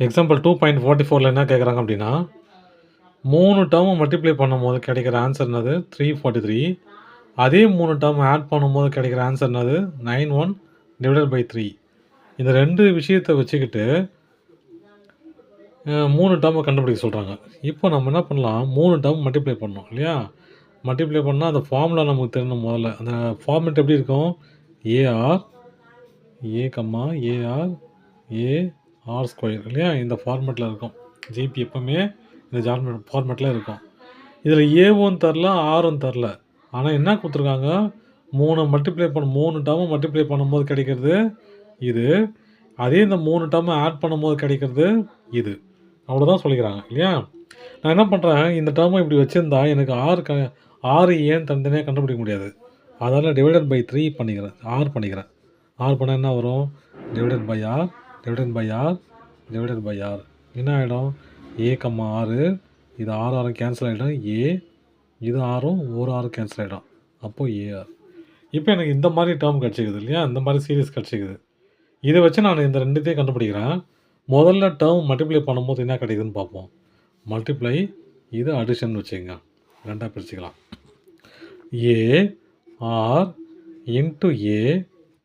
Example 2.44ல் என்ன கேட்குறாங்க அப்படின்னா 3 டேர்மை மல்டிப்ளை பண்ணும்போது கிடைக்கிற ஆன்சர் என்னது 343. அதே 3 டேர்ம் ஆட் பண்ணும்போது கிடைக்கிற ஆன்சர் என்னது 91 டிவைடட் பை 3. இந்த 2 விஷயத்தை வச்சுக்கிட்டு 3 டேர்மை கண்டுபிடிக்க சொல்கிறாங்க. இப்போ நம்ம என்ன பண்ணலாம், 3 டேர்ம் மல்டிப்ளை பண்ணோம் இல்லையா? மல்டிப்ளை பண்ணால் அந்த ஃபார்முலா நமக்கு தெரியணும். முதல்ல அந்த ஃபார்மெட் எப்படி இருக்கும், ஏஆர் ஏஆர் ஏஆர் ஸ்கொயர் இல்லையா? இந்த ஃபார்மெட்டில் இருக்கும். ஜிபி எப்போவுமே இந்த ஃபார்மெட்டில் இருக்கும். இதில் ஏவும் தரல, ஆரும் தரல. ஆனால் என்ன கொடுத்துருக்காங்க, 3 டேர்மை மல்டிப்ளை பண்ணும்போது கிடைக்கிறது இது. அதே இந்த 3 டேர்மை ஆட் பண்ணும்போது கிடைக்கிறது இது. அவ்வளோதான் சொல்லிக்கிறாங்க இல்லையா? நான் என்ன பண்ணுறேன், இந்த டேர்மை இப்படி வச்சுருந்தா எனக்கு ஆறு ஏன்னு தனித்தனியாக கண்டுபிடிக்க முடியாது. அதனால் டிவைடட் பை 3 பண்ணிக்கிறேன், ஆர் பண்ணிக்கிறேன். ஆர் பண்ணால் என்ன வரும், divided by r divided by r divided by r. என்ன ஆகிடும், ஏ கம்மா ஆறு, இது ஆறு கேன்சல் ஆகிடும், ஏ இது ஆறும் ஒரு ஆறு கேன்சல் ஆகிடும், அப்போது ஏஆர். இப்போ எனக்கு இந்த மாதிரி டேர்ம் கிடச்சிக்குது இல்லையா, இந்த மாதிரி சீரீஸ் கிடச்சிக்குது. இதை வச்சு நான் இந்த ரெண்டுத்தையும் கண்டுபிடிக்கிறேன். முதல்ல டேர்ம் மல்டிப்ளை பண்ணும்போது என்ன கிடைக்குதுன்னு பார்ப்போம். மல்டிப்ளை, இது அடிஷன் வச்சுக்கோங்க, ரெண்டாக பிரிச்சுக்கலாம். A r into a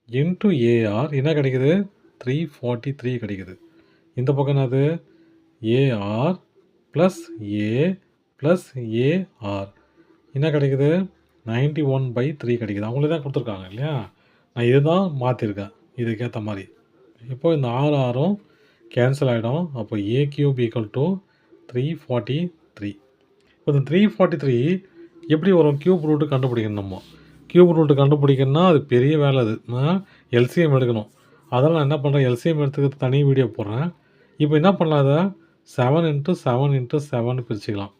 into a r என்ன கிடைக்குது, 343 கிடைக்குது. இந்த பக்கம் என்னது, a r plus a plus a r என்ன கிடைக்குது, 91/3 கிடைக்குது. அவங்களே தான் கொடுத்துருக்காங்க இல்லையா? நான் இது தான் மாற்றிருக்கேன் இதுக்கேற்ற மாதிரி. இப்போது இந்த ஆறும் கேன்சல் ஆகிடும். அப்போ ஏ கியூப் ஈக்குவல் டு 343. இப்போ இந்த 343 எப்படி வரும், கியூப் ரூட்டு கண்டுபிடிக்கணும். நம்ம கியூப் ரூட்டு கண்டுபிடிக்கணும்னா அது பெரிய வேலை. அது எல்சிஎம் எடுக்கணும். அதெல்லாம் நான் என்ன பண்ணுறேன், எல்சிஎம் எடுத்துக்கிறது தனி வீடியோ போடுறேன். இப்போ என்ன பண்ணலாம், அதை 7 × 7 × 7 பிரிச்சுக்கலாம்.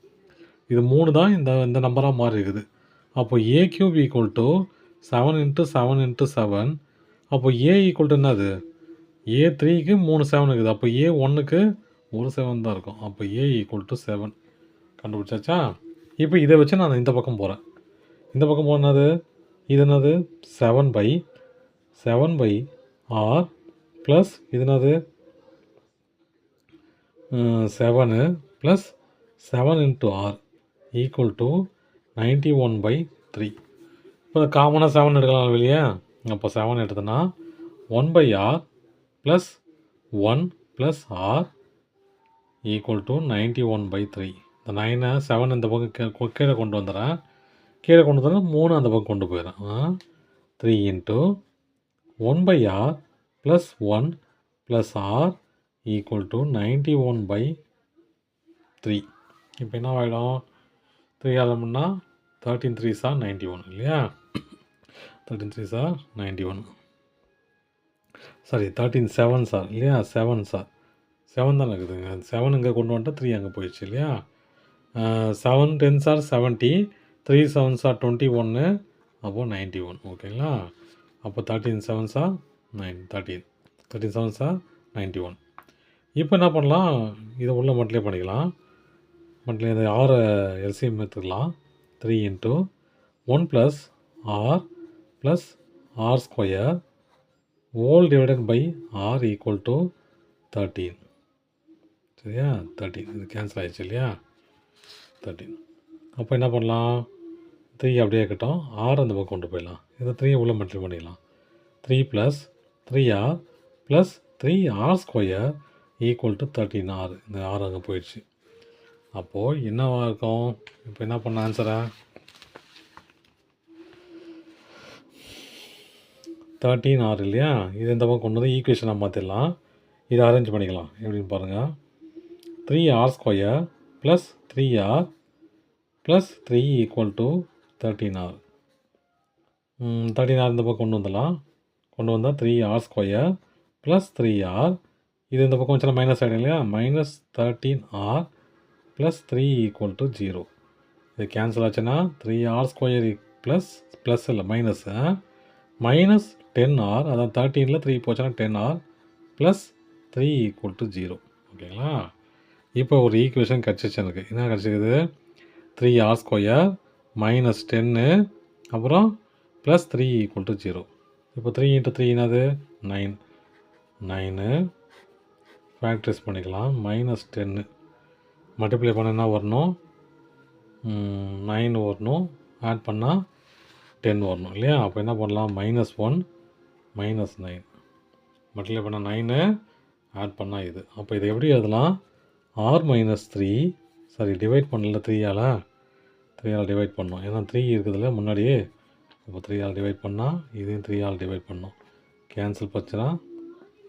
இது 3 தான் இந்த நம்பராக மாறி இருக்குது. அப்போ ஏ கியூப் ஈக்குவல் டு 7 × 7 × 7. அப்போ ஏ ஈக்குவல் டு என்னது, ஏ 3க்கு 3 7 இருக்குது. அப்போ ஏ 1க்கு 1 7 தான் இருக்கும். அப்போ ஏ ஈக்குவல் டு 7 கண்டுபிடிச்சாச்சா? இப்போ இதை வச்சு நான் இந்த பக்கம் போகிறேன். இந்த பக்கம் போனது இது என்னது, 7/7/r ப்ளஸ் இது என்னது 7 ப்ளஸ் 7 × r ஈக்குவல் டு 91/3. இப்போ காமனாக 7 எடுக்கலாம் வெளியே. அப்போ 7 எடுத்தோன்னா 1/r plus 1 plus r equal to 91/3. இந்த 9 7 இந்த பக்கம் கீழே கொண்டு வந்துடுறேன். கீழே கொண்டு வந்தாலும் 3 அந்த பக்கம் கொண்டு போயிடுறேன். 3 × 1/r plus 1 plus r equal to 91/3. இப்போ என்ன ஆகிடும், 3 ஆலம்னா 13 3s are 91 இல்லையா? 13 3s are 91, sorry 13 7s are இல்லையா, 7s are 7 தான் இருக்குதுங்க. 7 இங்கே கொண்டு வந்துட்டு 3 அங்கே போயிடுச்சு இல்லையா? 7 10s are 70, 3 7s are 21, அப்போது 91. ஓகேங்களா? அப்போ 13 7s are 13 7s are 91. இப்போ என்ன பண்ணலாம், இதை உள்ள மல்டிப்ளை பண்ணிக்கலாம். மல்டிப்ளை இந்த 6 எல்சிஎம் எடுத்துக்கலாம். 3 × 1 plus r plus r square whole divided by r equal to 13. சரியா? 13 இது கேன்சல் ஆகிடுச்சு இல்லையா? 13. அப்போ என்ன பண்ணலாம், 3 அப்படியே இருக்கட்டும், r அந்த பக்கம் கொண்டு போயிடலாம். இதை 3 உள்ள மல்டிப்ளை பண்ணிக்கலாம். 3 plus 3r plus 3r square equal to 13r. இந்த r அங்கே போயிடுச்சு. அப்போது என்னவாக இருக்கும், இப்போ என்ன பண்ண ஆன்சரை 13r இல்லையா? இது இந்த பக்கம் கொண்டு வந்து ஈக்குவேஷனாக மாற்றிடலாம். இதை அரேஞ்ச் பண்ணிக்கலாம். எப்படின்னு பாருங்கள். 3r square plus 3r plus 3 equal to 13r. 13r இந்த பக்கம் கொண்டு வந்துடலாம். கொண்டு வந்தால் 3r ஸ்கொயர் ப்ளஸ் 3r, இது இந்த பக்கம் வச்சாலும் மைனஸ் ஆகிடும் இல்லையா? Minus 13r plus 3 equal to 0. இது கேன்சல் ஆச்சுன்னா 3r ஸ்கொயர் ப்ளஸ் இல்லை மைனஸ் மைனஸ் 10r, அதான் 13ல் 3 போச்சுன்னா 10r ப்ளஸ் 3 ஈக்குவல் டு 0. ஓகேங்களா? இப்போ ஒரு ஈக்குவேஷன் கிடச்சிச்சு எனக்கு. என்ன கிடச்சிக்குது, 3r ஸ்கொயர் மைனஸ் 10 அப்புறம் ப்ளஸ் 3 ஈக்குவல் டு 0. இப்போ 3 × 3 என்னது 9. 9 ஃபேக்டரைஸ் பண்ணிக்கலாம். -10 மல்டிப்ளை பண்ண என்ன வரணும்? 9 வரணும். ஆட் பண்ணால் 10 வரணும் இல்லையா? அப்போ என்ன பண்ணலாம்? -1 -9 மல்டிப்ளை பண்ணால் 9 ஆட் பண்ணால் இது. அப்போ இதை எப்படி எழுதலாம்? r-3 சாரி டிவைட் பண்ணல 3ஆல் டிவைட் பண்ணோம். ஏன்னா 3 இருக்குதுல்ல முன்னாடியே. இப்போ 3ஆல் டிவைட் பண்ணால் இதையும் 3ஆல் டிவைட் பண்ணோம். கேன்சல் பச்சுன்னா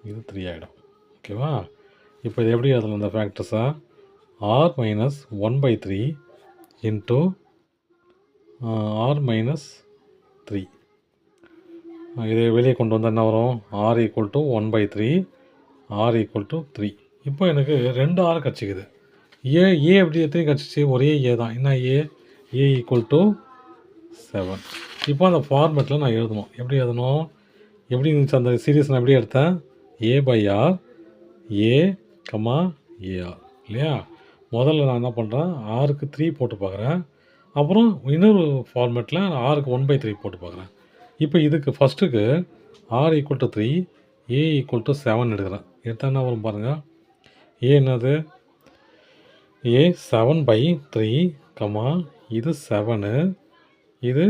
இது 3 ஆகிடும். ஓகேவா? இப்போ இது எப்படி எழுதலாம் இந்த ஃபேக்டர்ஸை? r-1/3 இன்ட்டு r-3 இதை வெளியே கொண்டு வந்தால் என்ன வரும்? r = 1/3 r = 3. இப்போ எனக்கு 2 r கிடச்சிக்குது. ஏ எப்படி எத்தனை கிடச்சிச்சு? ஒரே ஏ தான். என்ன ஏ = 7. இப்போ அந்த ஃபார்மேட்டில் நான் எழுதணும். எப்படி எழுதணும்? எப்படி இருந்துச்சு அந்த சீரீஸ்? நான் எப்படி எடுத்தேன்? a/r a, ar இல்லையா? முதல்ல நான் என்ன பண்ணுறேன்? ஆருக்கு 3 போட்டு பார்க்குறேன். அப்புறம் இன்னொரு ஃபார்மேட்டில் ஆருக்கு 1/3 போட்டு பார்க்குறேன். இப்போ இதுக்கு ஃபஸ்ட்டுக்கு r = 3 a = 7 எடுக்கிறேன். எடுத்தால் என்ன வரும் பாருங்கள்? ஏ என்னது? a 7/3, இது 7, இது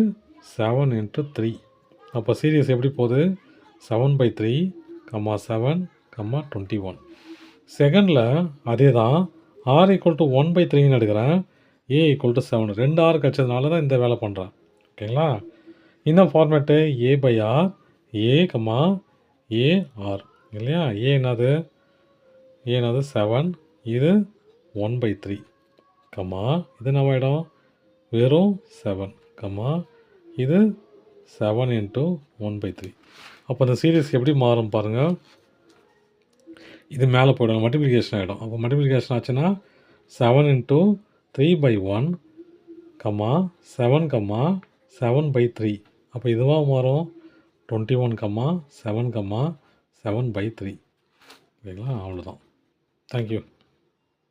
7 × 3. அப்போ சீரியஸ் எப்படி போகுது? 7/3, 7, 21. செகண்டில் அதே தான் r = 1/3ன்னு எடுக்கிறேன். a = 7. 2 r கிடச்சதுனால தான் இந்த வேலை பண்ணுறேன். ஓகேங்களா? இந்த ஃபார்மேட்டு a/r a, ar இல்லையா? ஏ என்னது? 7, இது 1/3, இது என்ன ஆகிடும்? வெறும் 7, இது 7 × 1/3. அப்போ இந்த சீரீஸ் எப்படி மாறும் பாருங்கள். இது மேலே போய்டும், மல்டிப்ளிகேஷன் ஆகிடும். அப்போ மல்டிப்ளிகேஷன் ஆச்சுன்னா 7 × 3/1, 7, 7/3. அப்போ இதுவாக மாறும் 21, 7, 7/3. ஓகேங்களா? அவ்வளோதான். தேங்க்யூ.